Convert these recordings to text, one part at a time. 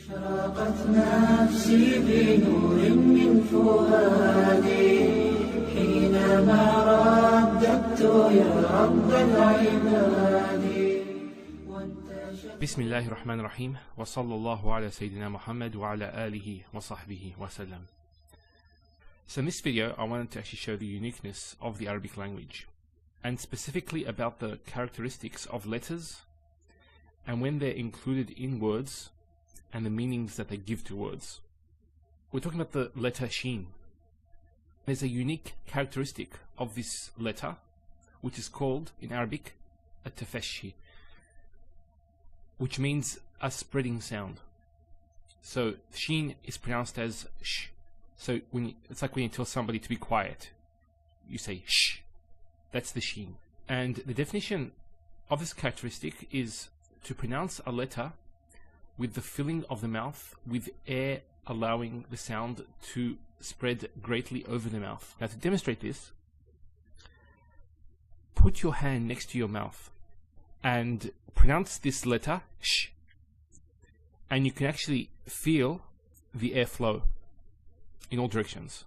أشرقت نفسي بنور من فؤادي حينما رددت يا رب العباد. بسم الله الرحمن الرحيم وصلى الله على سيدنا Muhammad وعلى آله وصحبه وسلم. So in this video I wanted to actually show the uniqueness of the Arabic language, and specifically about the characteristics of letters and when they're included in words and the meanings that they give to words. We're talking about the letter Shin. There's a unique characteristic of this letter which is called in Arabic a tafashi, which means a spreading sound. So Shin is pronounced as sh. So it's like when you tell somebody to be quiet, you say shh. That's the Shin. And the definition of this characteristic is to pronounce a letter with the filling of the mouth with air allowing the sound to spread greatly over the mouth. Now to demonstrate this, put your hand next to your mouth and pronounce this letter sh, and you can actually feel the air flow in all directions.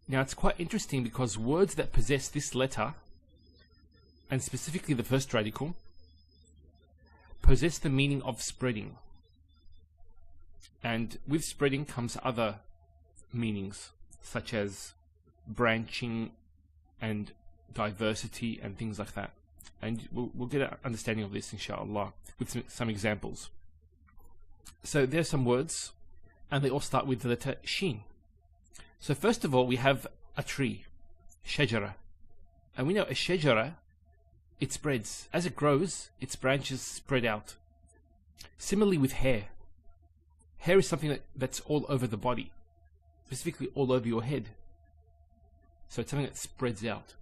Now it's quite interesting because words that possess this letter, and specifically the first radical, possess the meaning of spreading. And with spreading comes other meanings such as branching and diversity and things like that. And we'll get an understanding of this inshallah with some examples. So there's some words and they all start with the letter Shin. So first of all we have a tree, shajara. And we know a shajara, it spreads. As it grows, its branches spread out. Similarly with hair. Hair is something that's all over the body, specifically all over your head. So it's something that spreads out.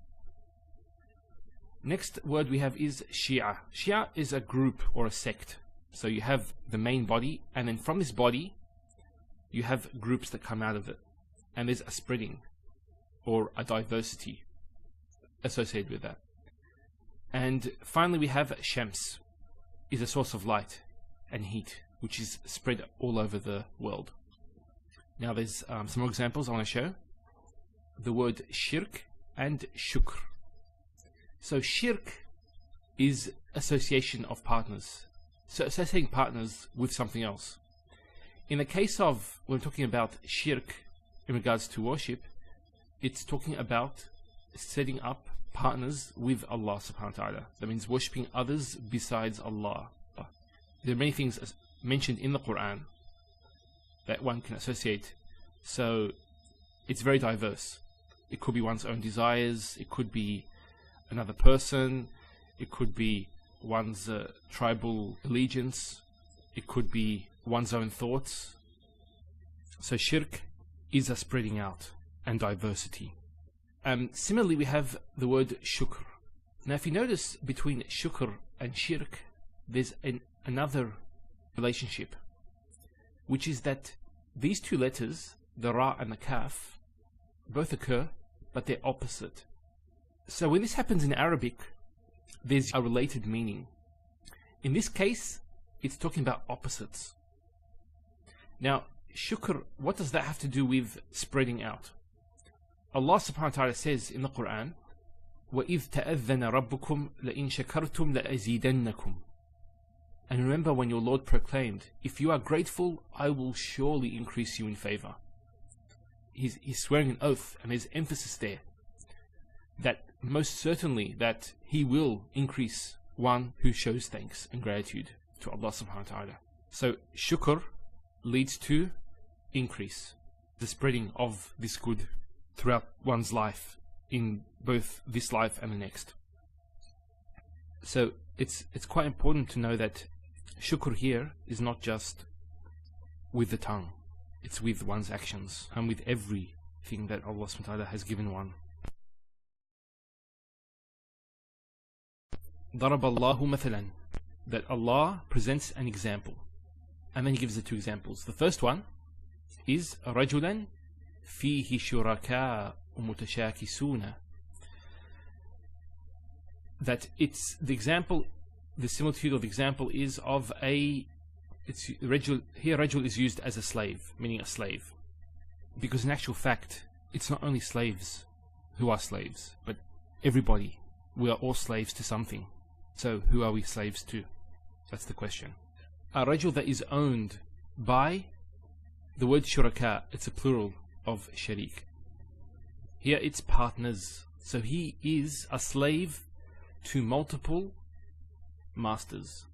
Next word we have is Shia. Shia is a group or a sect. So you have the main body, and then from this body you have groups that come out of it. And there's a spreading or a diversity associated with that. And finally we have Shams, is a source of light and heat, which is spread all over the world. Now there's some more examples I want to show. The word shirk and shukr. So shirk is association of partners. So associating partners with something else. In the case of, when we're talking about shirk in regards to worship, it's talking about setting up partners with Allah subhanahu wa ta'ala. That means worshipping others besides Allah. There are many things mentioned in the Quran that one can associate. So it's very diverse. It could be one's own desires, it could be another person, it could be one's tribal allegiance, it could be one's own thoughts. So shirk is a spreading out and diversity. Similarly we have the word shukr. Now if you notice between shukr and shirk there's another relationship, which is that these two letters, the ra and the kaf, both occur but they're opposite. So when this happens in Arabic there's a related meaning. In this case it's talking about opposites. Now shukr, what does that have to do with spreading out? Allah subhanahu wa ta'ala says in the Quran, وَإِذْ تَأَذَّنَ رَبُّكُمْ لَإِن شَكَرْتُمْ لَأَزِيدَنَّكُمْ. And remember when your Lord proclaimed, if you are grateful, I will surely increase you in favor. He's swearing an oath, and there's emphasis there that most certainly that He will increase one who shows thanks and gratitude to Allah subhanahu wa ta'ala. So shukr leads to increase, the spreading of this good throughout one's life, in both this life and the next. So it's quite important to know that shukr here is not just with the tongue, it's with one's actions and with everything that Allah subhanahu wa ta'ala has given one. ضرب الله مثلا, that Allah presents an example, and then He gives the two examples. The first one is رجلا فيه شركاء متشاكسون, that it's the example, the similitude of the example is of a here rajul is used as a slave, meaning a slave. Because in actual fact, it's not only slaves who are slaves, but everybody. We are all slaves to something. So who are we slaves to? That's the question. A rajul that is owned by the word shuraka, it's a plural of sharik. Here it's partners. So he is a slave to multiple masters.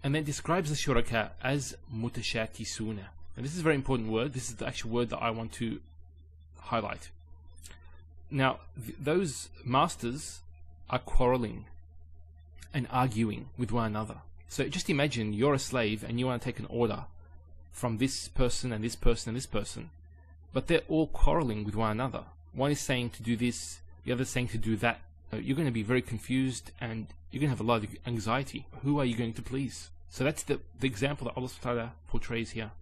And then describes the shuraka as mutashakisuna. And this is a very important word. This is the actual word that I want to highlight. Now, those masters are quarreling and arguing with one another. So just imagine you're a slave and you want to take an order from this person and this person and this person, but they're all quarreling with one another. One is saying to do this, the other is saying to do that. You're going to be very confused and you're going to have a lot of anxiety. Who are you going to please? So that's the example that Allah subhanahu wa ta'ala portrays here.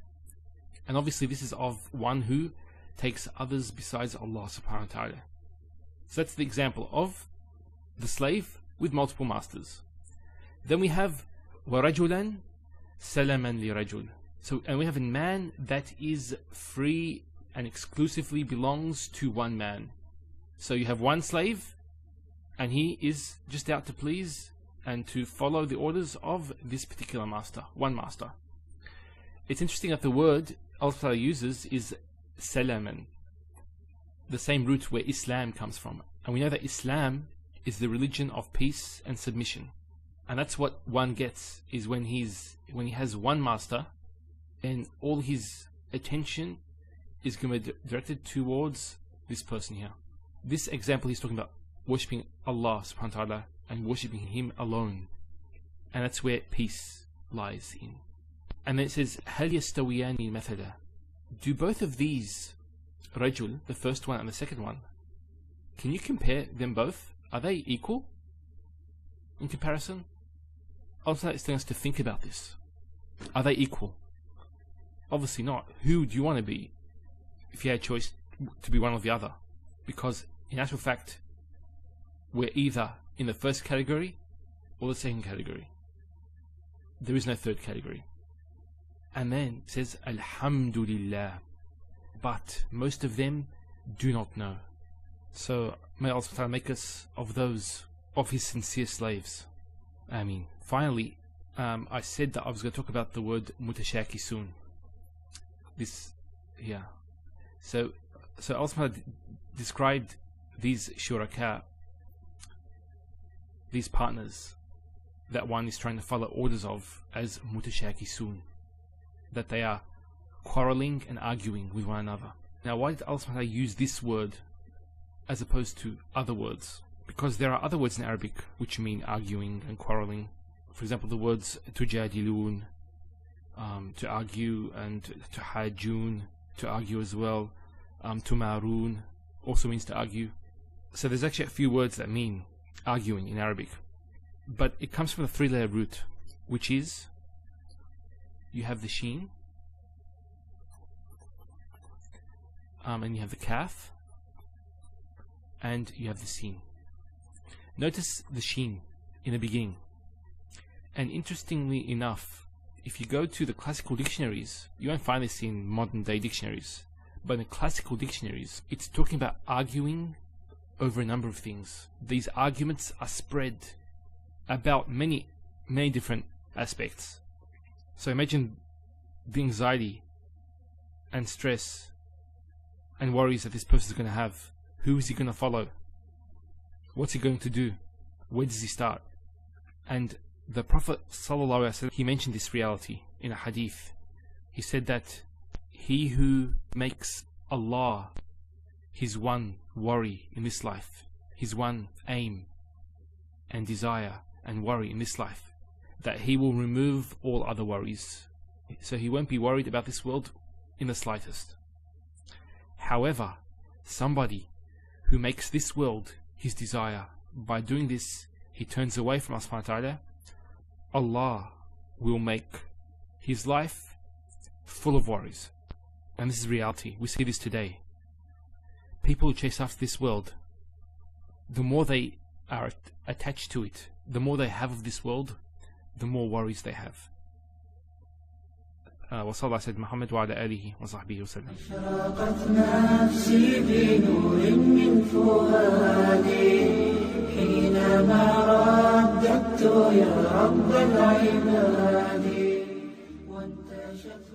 And obviously this is of one who takes others besides Allah subhanahu wa ta'ala. So that's the example of the slave with multiple masters. Then we have وَرَجُلًا سَلَمًا لِرَجُلٍ. So, and we have a man that is free and exclusively belongs to one man. So you have one slave, and he is just out to please and to follow the orders of this particular master, one master. It's interesting that the word Allah uses is salaman, the same root where Islam comes from. And we know that Islam is the religion of peace and submission. And that's what one gets, is when he has one master, and all his attention is going to be directed towards this person here. This example he's talking about worshipping Allah subhanahu wa ta'ala and worshipping Him alone. And that's where peace lies in. And then it says, هَلْ يَسْتَوِيَانِ مَثَلًا. Do both of these, rajul, the first one and the second one, can you compare them both? Are they equal in comparison? Allah is telling us to think about this. Are they equal? Obviously not. Who do you want to be if you had a choice to be one or the other? Because in actual fact, we're either in the first category or the second category. There is no third category. And then it says, Alhamdulillah. But most of them do not know. So may Allah make us of those, of His sincere slaves. Ameen. Finally, I said that I was going to talk about the word mutashakisun. This here. So Allah described these shuraka, these partners that one is trying to follow orders of, as mutashakisun, that they are quarreling and arguing with one another. Now, why did Allah use this word as opposed to other words? Because there are other words in Arabic which mean arguing and quarreling. For example, the words tujadilun, to argue, and tuhajjun, to argue as well. Tumarun also means to argue. So there's actually a few words that mean arguing in Arabic. But it comes from a three-layer root, which is, you have the sheen, and you have the kaf, and you have the sin. Notice the sheen in the beginning. And interestingly enough, if you go to the classical dictionaries, you won't find this in modern day dictionaries. But in the classical dictionaries, it's talking about arguing over a number of things. These arguments are spread about many different aspects. So imagine the anxiety and stress and worries that this person is going to have. Who is he going to follow? What's he going to do? Where does he start? And the Prophet ﷺ, he mentioned this reality in a hadith. He said that he who makes Allah his one worry in this life, his one aim and desire and worry in this life, that He will remove all other worries. So he won't be worried about this world in the slightest. However, somebody who makes this world his desire, by doing this, he turns away from us subhanahu wa ta'ala, Allah will make his life full of worries. And this is reality. We see this today. People who chase after this world, the more they are attached to it, the more they have of this world, the more worries they have. وصلى الله على سيدنا محمد وعلى آله وصحبه وسلم. أشرقت نفسي بنور من فؤادي حينما رددت يا رب العباد وانتشت